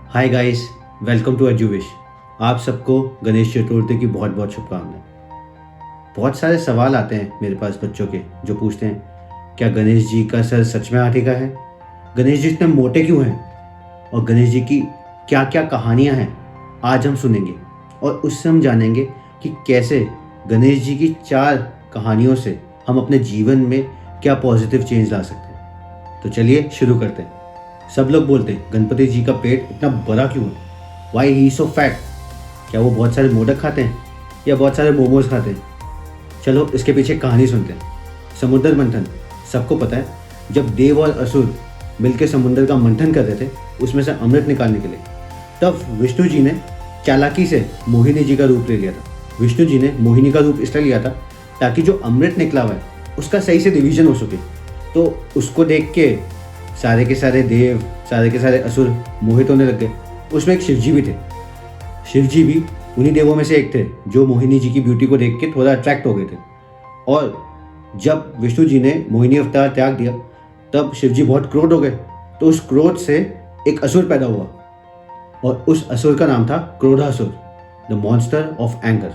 Hi guys, welcome to Eduwish. आप सबको गणेश चतुर्थी की बहुत बहुत शुभकामनाएं। बहुत सारे सवाल आते हैं मेरे पास बच्चों के जो पूछते हैं, क्या गणेश जी का सर सच में हाथी का है? गणेश जी इतने मोटे क्यों हैं? और गणेश जी की क्या क्या कहानियां हैं, आज हम सुनेंगे। और उससे हम जानेंगे कि कैसे गणेश जी की 4 कहानियों से हम अपने जीवन में क्या पॉजिटिव चेंज ला सकते हैं। तो चलिए शुरू करते हैं। सब लोग बोलते हैं गणपति जी का पेट इतना बड़ा क्यों है? Why he so fat? क्या वो बहुत सारे मोदक खाते हैं या बहुत सारे मोमोज खाते हैं? चलो इसके पीछे कहानी सुनते हैं। समुद्र मंथन, सबको पता है, जब देव और असुर मिलकर समुद्र का मंथन कर रहे थे उसमें से अमृत निकालने के लिए, तब विष्णु जी ने चालाकी से मोहिनी जी का रूप ले लिया था। विष्णु जी ने मोहिनी का रूप इसलिए लिया था ताकि जो अमृत निकला हुआ है उसका सही से डिवीजन हो सके। तो उसको देख के सारे के सारे देव, सारे के सारे असुर मोहित होने लग गए। उसमें एक शिव जी भी थे। शिव जी भी उन्हीं देवों में से एक थे जो मोहिनी जी की ब्यूटी को देख के थोड़ा अट्रैक्ट हो गए थे। और जब विष्णु जी ने मोहिनी अवतार त्याग दिया तब शिव जी बहुत क्रोध हो गए। तो उस क्रोध से एक असुर पैदा हुआ और उस असुर का नाम था Krodhasur, the monster of anger.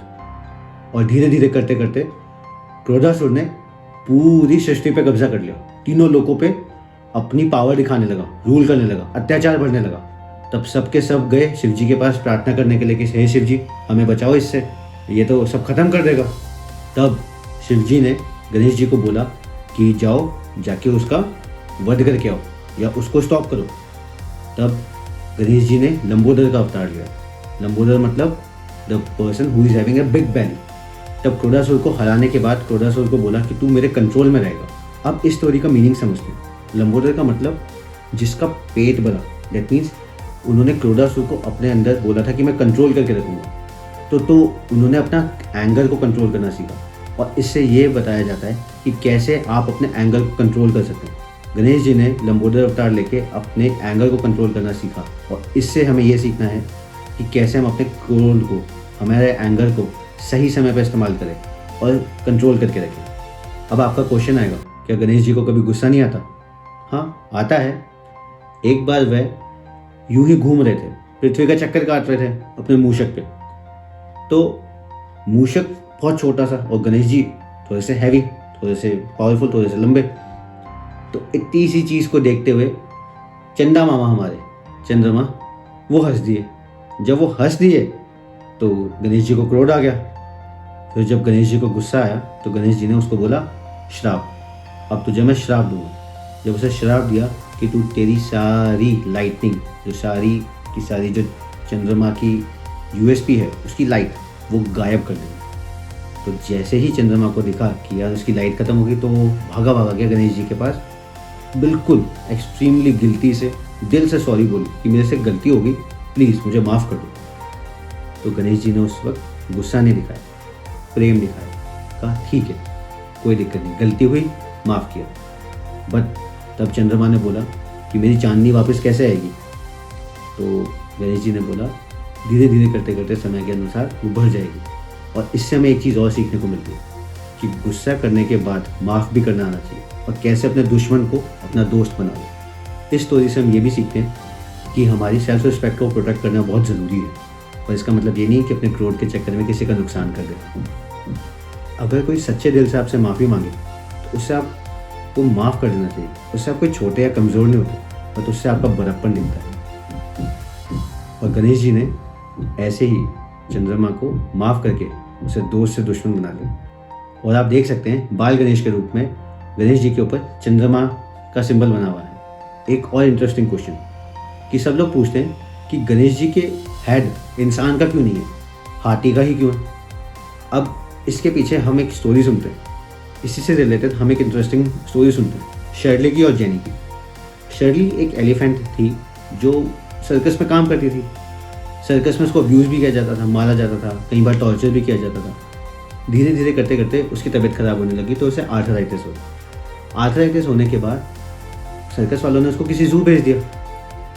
और धीरे धीरे करते करते क्रोधासुर ने पूरी सृष्टि पे कब्जा कर लिया। तीनों लोगों पे अपनी पावर दिखाने लगा, रूल करने लगा, अत्याचार बढ़ने लगा। तब सबके सब गए शिव जी के पास प्रार्थना करने के लिए कि हे शिव जी, हमें बचाओ इससे, ये तो सब खत्म कर देगा। तब शिव जी ने गणेश जी को बोला कि जाओ जाके उसका वध करके आओ या उसको स्टॉप करो। तब गणेश जी ने लंबोदर का अवतार लिया। लंबोदर मतलब the person who is having a big belly. तब क्रोधासुर को हराने के बाद क्रोधासुर को बोला कि तू मेरे कंट्रोल में रहेगा। अब इस स्टोरी का मीनिंग समझते हैं। लंबोदर का मतलब जिसका पेट बड़ा, दैट मीन्स उन्होंने क्रोधासुर को अपने अंदर बोला था कि मैं कंट्रोल करके रखूंगा। तो उन्होंने अपना एंगर को कंट्रोल करना सीखा। और इससे ये बताया जाता है कि कैसे आप अपने एंगर को कंट्रोल कर सकते हैं। गणेश जी ने लंबोदर अवतार लेके अपने एंगर को कंट्रोल करना सीखा। और इससे हमें ये सीखना है कि कैसे हम अपने क्रोध को, हमारे एंगर को सही समय पर इस्तेमाल करें और कंट्रोल करके रखें। अब आपका क्वेश्चन आएगा, क्या गणेश जी को कभी गुस्सा नहीं आता? हाँ, आता है। एक बार वह यूं ही घूम रहे थे, पृथ्वी का चक्कर काट रहे थे अपने मूषक पे। तो मूषक बहुत छोटा सा और गणेश जी थोड़े से हैवी, थोड़े से पावरफुल, थोड़े से लंबे। तो इतनी सी चीज़ को देखते हुए चंदा मामा, हमारे चंद्रमा, वो हंस दिए। जब वो हंस दिए तो गणेश जी को क्रोध आ गया। फिर जब गणेश जी को गुस्सा आया तो गणेश जी ने उसको बोला, श्राप, अब तुझे मैं श्राप दूंगा। जब उसे श्राप दिया कि तू तेरी सारी लाइटनिंग, जो सारी की सारी जो चंद्रमा की यूएसपी है उसकी लाइट, वो गायब कर देंगे। तो जैसे ही चंद्रमा को दिखा कि यार उसकी लाइट खत्म हो गई तो वो भागा भागा गया गणेश जी के पास, बिल्कुल एक्सट्रीमली गिल्टी से, दिल से सॉरी बोली कि मेरे से गलती हो गई, प्लीज़ मुझे माफ़ कर दो। तो गणेश जी ने उस वक्त गुस्सा नहीं दिखाया, प्रेम दिखाया, कहा ठीक है कोई दिक्कत नहीं, गलती हुई, माफ़ किया। बट तब चंद्रमा ने बोला कि मेरी चांदनी वापस कैसे आएगी? तो गणेश जी ने बोला धीरे धीरे करते करते समय के अनुसार वो बढ़ जाएगी। और इससे हमें एक चीज़ और सीखने को मिलती है कि गुस्सा करने के बाद माफ़ भी करना आना चाहिए और कैसे अपने दुश्मन को अपना दोस्त बना लो। इस स्टोरी से हम ये भी सीखते हैं कि हमारी सेल्फ रिस्पेक्ट को प्रोटेक्ट करना बहुत ज़रूरी है। और इसका मतलब ये नहीं है कि अपने क्रोध के चक्कर में किसी का नुकसान कर दे। अगर कोई सच्चे दिल से आपसे माफ़ी मांगे तो उससे आपको माफ़ कर देना चाहिए। उससे आप कोई छोटे या कमज़ोर नहीं होते, बट उससे आपका बड़प्पन दिखता है। और गणेश जी ने ऐसे ही चंद्रमा को माफ़ करके उसे दोस्त से दुश्मन बना लिया। और आप देख सकते हैं बाल गणेश के रूप में गणेश जी के ऊपर चंद्रमा का सिंबल बना हुआ है। एक और इंटरेस्टिंग क्वेश्चन कि सब लोग पूछते हैं कि गणेश जी के हेड इंसान का क्यों नहीं है, हाथी का ही क्यों है? अब इसके पीछे हम एक स्टोरी सुनते हैं। इसी से रिलेटेड हम एक इंटरेस्टिंग स्टोरी सुनते हैं, शर्ली की और जेनी की। शर्ली एक एलिफेंट थी जो सर्कस में काम करती थी। सर्कस में उसको अब्यूज़ भी किया जाता था, मारा जाता था, कई बार टॉर्चर भी किया जाता था। धीरे धीरे करते करते उसकी तबीयत ख़राब होने लगी तो उसे आर्थराइटिस हो गई। आर्थराइटिस होने के बाद सर्कस वालों ने उसको किसी ज़ू भेज दिया।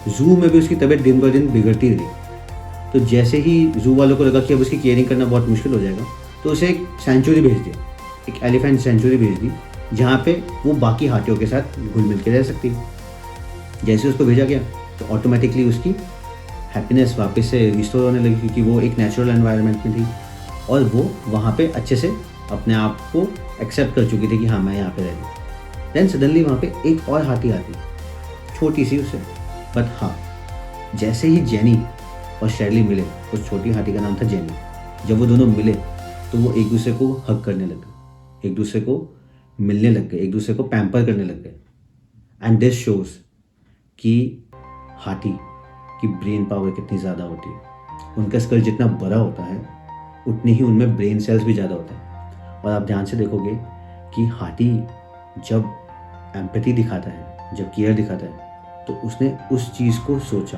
ज़ू में भी उसकी तबीयत दिन ब दिन बिगड़ती रही। तो जैसे ही ज़ू वालों को लगा कि अब उसकी केयरिंग करना बहुत मुश्किल हो जाएगा तो उसे एक सेंचुरी भेज दिया, एक एलिफेंट सेंचुरी भेज दी जहाँ पे वो बाकी हाथियों के साथ घुल मिल के रह सकती है। जैसे उसको भेजा गया तो ऑटोमेटिकली उसकी हैप्पीनेस वापस से रिस्टोर होने लगी, क्योंकि वो एक नेचुरल एनवायरनमेंट में थी और वो वहाँ पे अच्छे से अपने आप को एक्सेप्ट कर चुकी थी कि हाँ मैं यहाँ पे रह रही। देन सडनली वहाँ पे एक और हाथी आती, छोटी सी उसे, बट हाँ जैसे ही जेनी और शेरली मिले, उस छोटी हाथी का नाम था जेनी, जब वो दोनों मिले तो वो एक दूसरे को हग करने लग गए, एक दूसरे को मिलने लग गए, एक दूसरे को पैम्पर करने लग गए। एंड दिस शोज कि हाथी की ब्रेन पावर कितनी ज़्यादा होती है। उनका स्कल जितना बड़ा होता है उतनी ही उनमें ब्रेन सेल्स भी ज़्यादा होते हैं। और आप ध्यान से देखोगे कि हाथी जब एम्पैथी दिखाता है, जब केयर दिखाता है, तो उसने उस चीज़ को सोचा,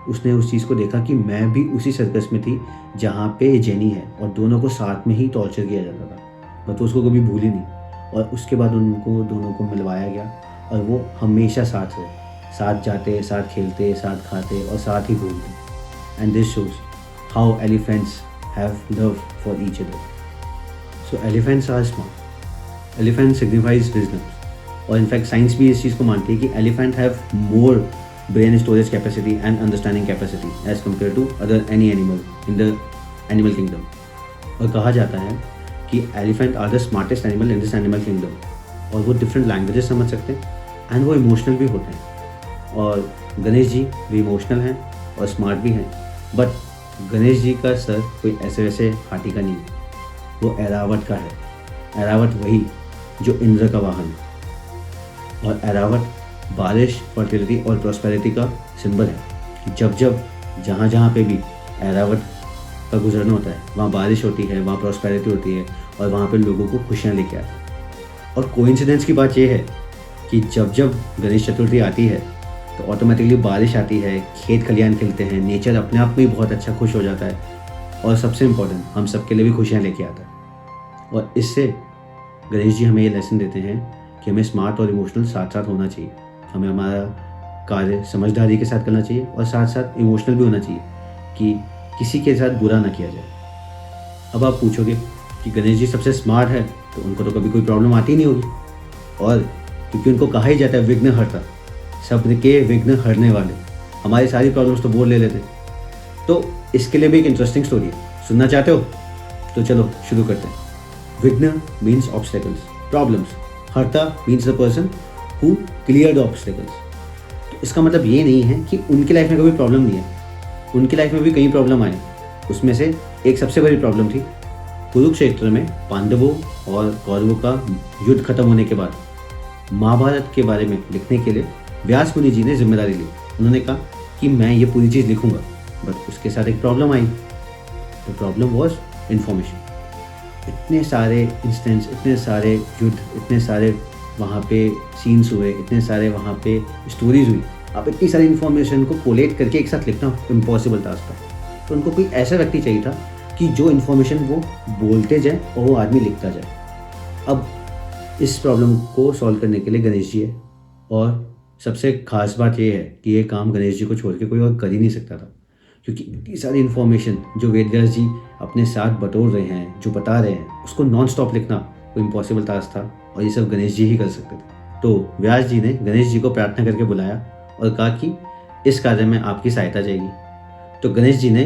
उसने उस चीज़ को देखा कि मैं भी उसी सर्कस में थी जहाँ पे जेनी है और दोनों को साथ में ही टॉर्चर किया जाता था, बट उसको कभी भूली नहीं। और उसके बाद उनको दोनों को मिलवाया गया और वो हमेशा साथ रहे, साथ जाते, साथ खेलते, साथ खाते और साथ ही घूमते। And this shows how elephants have love for each other. So elephants are smart, elephant signifies wisdom, और इनफैक्ट साइंस भी इस चीज़ को मानती है कि elephant have more brain storage capacity and understanding capacity as compared to other any animal in the animal kingdom। और कहा जाता है कि elephant are the smartest animal in this animal kingdom, और वो डिफरेंट लैंग्वेजेस समझ सकते हैं एंड वो इमोशनल भी होते हैं। और गणेश जी भी इमोशनल हैं और स्मार्ट भी हैं, बट गणेश जी का सर कोई ऐसे वैसे हाथी का नहीं है, वो ऐरावत का है। ऐरावत वही जो इंद्र का वाहन है, और ऐरावत बारिश, फर्टिलिटी और प्रॉस्पेरिटी का सिंबल है। जब जब जहाँ जहाँ पे भी ऐरावत का गुजरना होता है, वहाँ बारिश होती है, वहाँ प्रॉस्पेरिटी होती है और वहाँ पे लोगों को खुशियाँ लेके आती है। और कोइंसिडेंस की बात यह है कि जब जब गणेश चतुर्थी आती है तो ऑटोमेटिकली बारिश आती है, खेत खलियान खिलते हैं, नेचर अपने आप में बहुत अच्छा खुश हो जाता है, और सबसे इम्पोर्टेंट हम सबके लिए भी खुशियाँ लेके आता है। और इससे गणेश जी हमें ये लेसन देते हैं कि हमें स्मार्ट और इमोशनल साथ साथ होना चाहिए। हमें हमारा कार्य समझदारी के साथ करना चाहिए और साथ साथ इमोशनल भी होना चाहिए कि किसी के साथ बुरा ना किया जाए। अब आप पूछोगे कि गणेश जी सबसे स्मार्ट है तो उनको तो कभी कोई प्रॉब्लम आती नहीं होगी, और क्योंकि उनको कहा ही जाता है विघ्नहर्ता, सबके विघ्न हरने वाले, हमारी सारी प्रॉब्लम्स तो वो ले लेते। तो इसके लिए भी एक इंटरेस्टिंग स्टोरी है, सुनना चाहते हो? तो चलो शुरू करते हैं। विघ्न मीन्स ऑब्स्टेकल्स, प्रॉब्लम्स, हर्ता means the person who clear the obstacles. तो इसका मतलब ये नहीं है कि उनकी लाइफ में कभी प्रॉब्लम नहीं है, उनकी लाइफ में भी कई प्रॉब्लम आई। उसमें से एक सबसे बड़ी प्रॉब्लम थी कुरुक्षेत्र में पांडवों और कौरवों का युद्ध खत्म होने के बाद महाभारत के बारे में लिखने के लिए व्यास मुनि जी ने जिम्मेदारी ली। उन्होंने कहा कि मैं ये पूरी चीज़ लिखूंगा, बट उसके साथ एक problem I. The problem was information. इतने सारे इंस्टेंस, इतने सारे युद्ध, इतने सारे वहाँ पे सीन्स हुए, इतने सारे वहाँ पे स्टोरीज हुई, आप इतनी सारी इन्फॉर्मेशन को कोलेट करके एक साथ लिखना इम्पॉसिबल टास्क था। तो उनको कोई ऐसा व्यक्ति चाहिए था कि जो इन्फॉर्मेशन वो बोलते जाए और वो आदमी लिखता जाए। अब इस प्रॉब्लम को सॉल्व करने के लिए गणेश जी है, और सबसे खास बात ये है कि ये काम गणेश जी को छोड़ के कोई और कर ही नहीं सकता था, क्योंकि इतनी सारी इन्फॉर्मेशन जो वेदव्यास जी अपने साथ बटोर रहे हैं, जो बता रहे हैं, उसको नॉन स्टॉप लिखना कोई इम्पॉसिबल टास्क था, और ये सब गणेश जी ही कर सकते थे। तो व्यास जी ने गणेश जी को प्रार्थना करके बुलाया और कहा कि इस कार्य में आपकी सहायता चाहिए। तो गणेश जी ने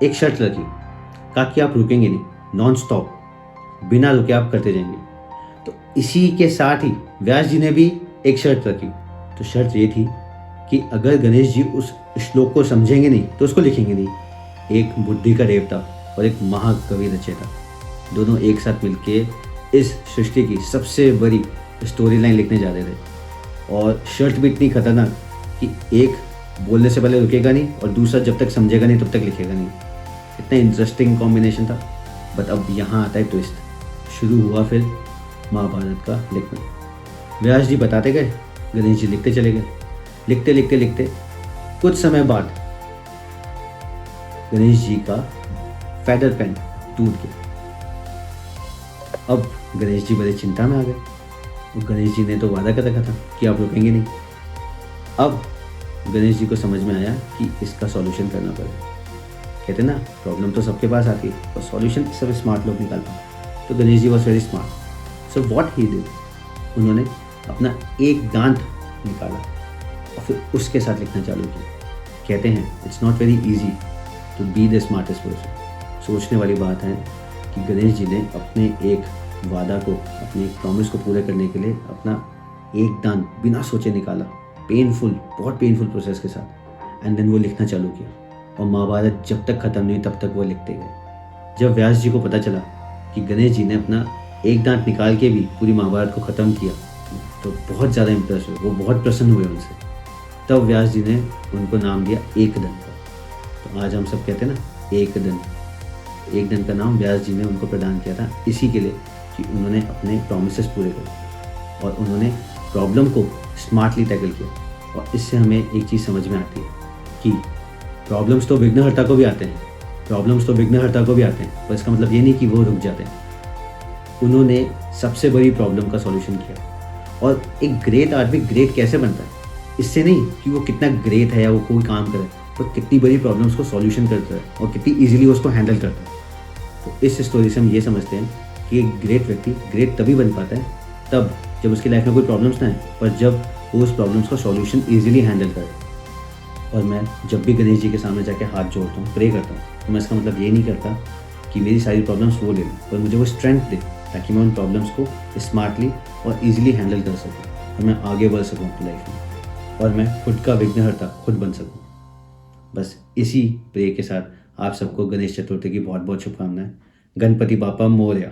एक शर्त रखी, कहा कि आप रुकेंगे नहीं, नॉन स्टॉप बिना रुके आप करते जाएंगे। तो इसी के साथ ही व्यास जी ने भी एक शर्त रखी। तो शर्त ये थी कि अगर गणेश जी उस श्लोक को समझेंगे नहीं तो उसको लिखेंगे नहीं। एक बुद्धि का देवता और एक महाकवि रचयिता दोनों एक साथ मिलके इस सृष्टि की सबसे बड़ी स्टोरी लाइन लिखने जा रहे थे, और शर्त भी इतनी खतरनाक कि एक बोलने से पहले रुकेगा नहीं और दूसरा जब तक समझेगा नहीं तब तक लिखेगा नहीं। इतना इंटरेस्टिंग कॉम्बिनेशन था। बट अब यहाँ आता है ट्विस्ट। शुरू हुआ फिर महाभारत का लिखना। व्यास जी बताते गए, गणेश जी लिखते चले गए। लिखते लिखते लिखते कुछ समय बाद गणेश जी का फेदर पेन टूट गया। अब गणेश जी बड़े चिंता में आ गए। और गणेश जी ने तो वादा कर रखा था कि आप रुकेंगे नहीं। अब गणेश जी को समझ में आया कि इसका सॉल्यूशन करना पड़ेगा। कहते ना, प्रॉब्लम तो सबके पास आती है और सॉल्यूशन सब स्मार्ट लोग निकाल पाए। तो Ganesh ji was very smart. So what he did, उन्होंने अपना एक दांत निकाला और फिर उसके साथ लिखना चालू किया कहते हैं it's not very easy to be the smartest person. सोचने वाली बात है कि गणेश जी ने अपने एक वादा को, अपने एक प्रॉमिस को पूरे करने के लिए अपना एक दान बिना सोचे निकाला, पेनफुल, बहुत पेनफुल प्रोसेस के साथ, एंड देन वो लिखना चालू किया। और महाभारत जब तक ख़त्म नहीं तब तक वो लिखते गए। जब व्यास जी को पता चला कि गणेश जी ने अपना एक दांत निकाल के भी पूरी महाभारत को ख़त्म किया तो बहुत ज़्यादा इम्प्रेस हुए, वो बहुत प्रसन्न हुए उनसे। तब व्यास जी ने उनको नाम दिया एकदंत का। तो आज हम सब कहते हैं ना एकदंत का नाम व्यास जी ने उनको प्रदान किया था इसी के लिए कि उन्होंने अपने प्रोमिसेस पूरे करे और उन्होंने प्रॉब्लम को स्मार्टली टैकल किया। और इससे हमें एक चीज़ समझ में आती है कि प्रॉब्लम्स तो विघ्नहर्ता को भी आते हैं, पर इसका मतलब ये नहीं कि वो रुक जाते हैं। उन्होंने सबसे बड़ी प्रॉब्लम का सॉल्यूशन किया। और एक ग्रेट आदमी ग्रेट कैसे बनता है, इससे नहीं कि वो कितना ग्रेट है या वो कोई काम करे, तो कितनी बड़ी प्रॉब्लम्स को सॉल्यूशन करता है और कितनी इजीली उसको हैंडल करता है। तो इस स्टोरी से हम ये समझते हैं कि एक ग्रेट व्यक्ति ग्रेट तभी बन पाता है तब जब उसकी लाइफ में कोई प्रॉब्लम्स ना है, पर जब वो उस प्रॉब्लम्स का सॉल्यूशन ईजिली हैंडल करे। और मैं जब भी गणेश जी के सामने जाके हाथ जोड़ता हूँ, प्रे करता हूँ, तो मैं इसका मतलब ये नहीं करता कि मेरी सारी प्रॉब्लम्स वो ले लें, पर मुझे वो स्ट्रेंथ दे ताकि मैं उन प्रॉब्लम्स को स्मार्टली और ईजिली हैंडल कर सकूँ और मैं आगे बढ़ सकूँ अपनी लाइफ में और मैं खुद का विघ्नहर्ता खुद बन सकूँ। बस इसी प्रे के साथ आप सबको गणेश चतुर्थी की बहुत बहुत शुभकामनाएं। गणपति बापा मोरया।